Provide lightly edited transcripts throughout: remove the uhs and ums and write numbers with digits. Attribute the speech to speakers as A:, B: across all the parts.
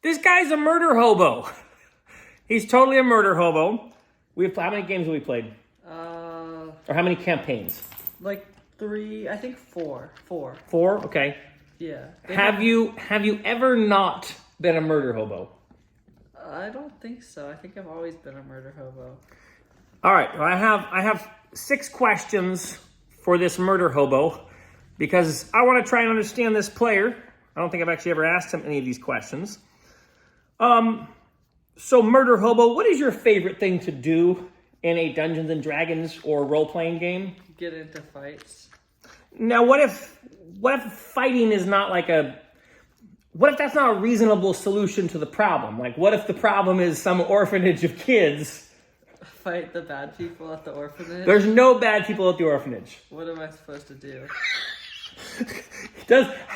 A: This guy's a murder hobo. He's totally a murder hobo. How many games have we played? Or how many campaigns?
B: Like 3, I think 4. 4.
A: 4? Okay.
B: Yeah.
A: Have you ever not been a murder hobo?
B: I don't think so. I think I've always been a murder hobo.
A: All right. Well, I have 6 questions for this murder hobo because I want to try and understand this player. I don't think I've actually ever asked him any of these questions. So murder hobo, what is your favorite thing to do in a Dungeons and Dragons or role-playing game?
B: Get into fights.
A: Now, what if fighting is not what if that's not a reasonable solution to the problem? Like, what if the problem is some orphanage of kids?
B: Fight the bad people at the orphanage?
A: There's no bad people at the orphanage.
B: What am I supposed to do?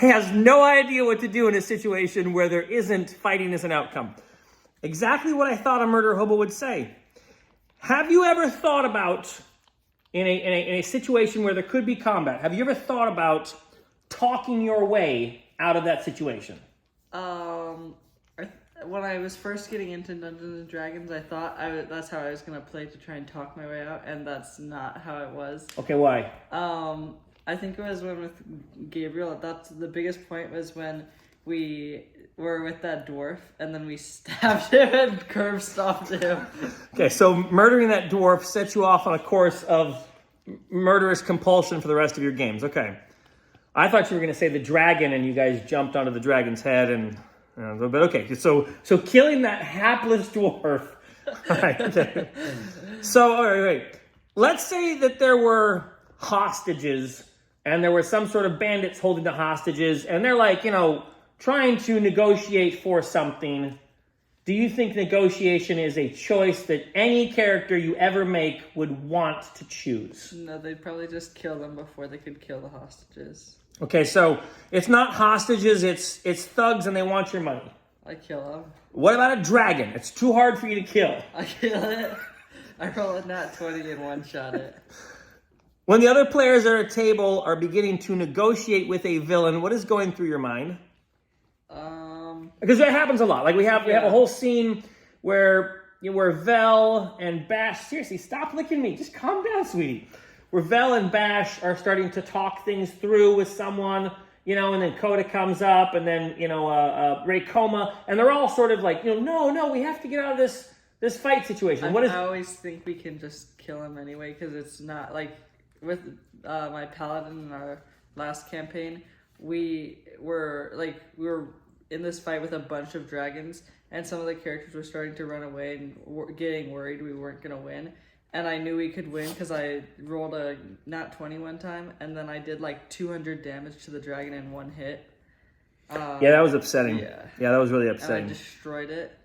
A: He has no idea what to do in a situation where there isn't fighting as an outcome. Exactly what I thought a murder hobo would say. Have you ever thought about, in a situation where there could be combat, have you ever thought about talking your way out of that situation?
B: When I was first getting into Dungeons and Dragons, I thought that's how I was going to play to try and talk my way out, and that's not how it was.
A: Okay, why?
B: I think it was when with Gabriel, that's the biggest point was when we were with that dwarf, and then we stabbed him and curb stomped him.
A: Okay, so murdering that dwarf sets you off on a course of murderous compulsion for the rest of your games. Okay. I thought you were going to say the dragon, and you guys jumped onto the dragon's head, and but okay. So killing that hapless dwarf. All right. Okay. So all right, wait. Let's say that there were hostages, and there were some sort of bandits holding the hostages, and they're like, trying to negotiate for something. Do you think negotiation is a choice that any character you ever make would want to choose?
B: No, they'd probably just kill them before they could kill the hostages.
A: Okay, so it's not hostages, it's thugs and they want your money.
B: I kill them.
A: What about a dragon? It's too hard for you to kill.
B: I kill it. I roll a nat 20 and one-shot it.
A: When the other players at a table are beginning to negotiate with a villain, what is going through your mind? Because that happens a lot. Like we have a whole scene where Vel and Bash, seriously, stop licking me. Just calm down, sweetie. Where Vel and Bash are starting to talk things through with someone, and then Coda comes up, and then, Ray Coma, and they're all sort of like, no, we have to get out of this fight situation.
B: I always think we can just kill him anyway, because it's not, like, with my paladin in our last campaign, we were in this fight with a bunch of dragons, and some of the characters were starting to run away and getting worried we weren't going to win. And I knew we could win because I rolled a nat 20 one time, and then I did like 200 damage to the dragon in one hit.
A: Yeah, that was upsetting.
B: Yeah,
A: that was really upsetting.
B: And I destroyed it.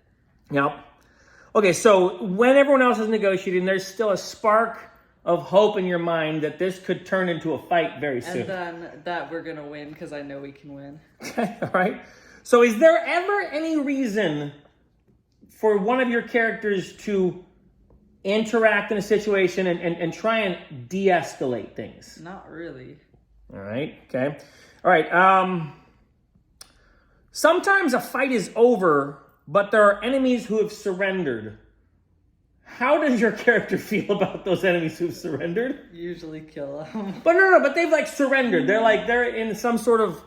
A: Yep. Okay, so when everyone else is negotiating, there's still a spark of hope in your mind that this could turn into a fight very soon.
B: And then that we're going to win because I know we can win.
A: Okay, all right. So is there ever any reason for one of your characters to interact in a situation and try and de-escalate things?
B: Not really.
A: All right, okay. All right, sometimes a fight is over, but there are enemies who have surrendered. How does your character feel about those enemies who've surrendered?
B: Usually kill them.
A: But but they've surrendered. They're in some sort of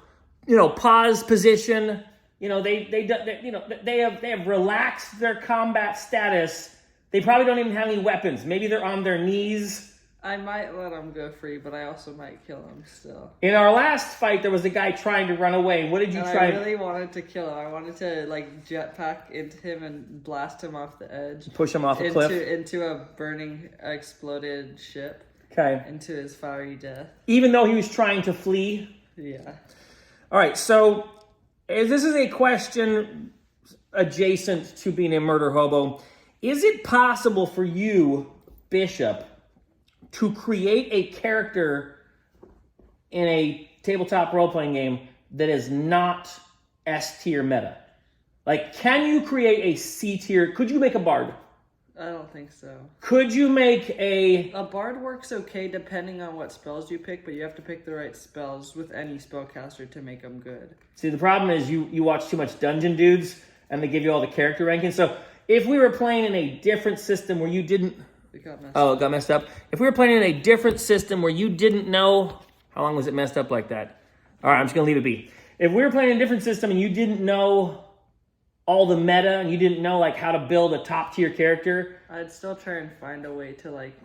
A: pause position. They have relaxed their combat status. They probably don't even have any weapons. Maybe they're on their knees.
B: I might let them go free, but I also might kill them still.
A: In our last fight, there was a guy trying to run away. What did you try?
B: I really wanted to kill him. I wanted to jetpack into him and blast him off the edge.
A: Push him off a cliff?
B: Into a burning, exploded ship.
A: Okay.
B: Into his fiery death.
A: Even though he was trying to flee?
B: Yeah.
A: All right, so this is a question adjacent to being a murder hobo. Is it possible for you, Bishop, to create a character in a tabletop role-playing game that is not S-tier meta? Like, can you create a C-tier? Could you make a bard?
B: I don't think so.
A: Could you make
B: A bard works okay depending on what spells you pick, but you have to pick the right spells with any spellcaster to make them good.
A: See, the problem is you watch too much Dungeon Dudes, and they give you all the character rankings. So if we were playing in a different system where you didn't...
B: It got messed
A: it got messed up. If we were playing in a different system where you didn't know... How long was it messed up like that? All right, I'm just going to leave it be. If we were playing in a different system and you didn't know all the meta and you didn't know like how to build a top tier character...
B: I'd still try and find a way to like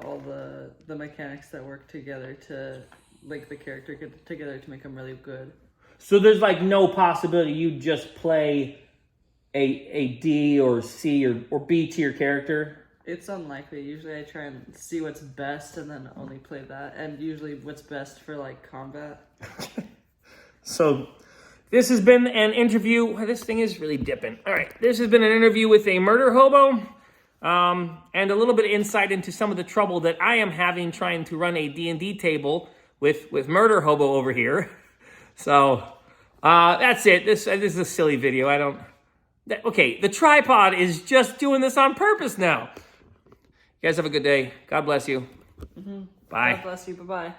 B: all the mechanics that work together to link the character together to make them really good.
A: So there's like no possibility you just play a D or C or B tier character?
B: It's unlikely. Usually I try and see what's best and then only play that. And usually what's best for like combat.
A: So this has been an interview. This thing is really dipping. All right. This has been an interview with a murder hobo. And a little bit of insight into some of the trouble that I am having trying to run a D&D table with murder hobo over here. So that's it. This is a silly video. Okay, the tripod is just doing this on purpose now. You guys have a good day. God bless you.
B: Mm-hmm.
A: Bye.
B: God bless you. Bye-bye.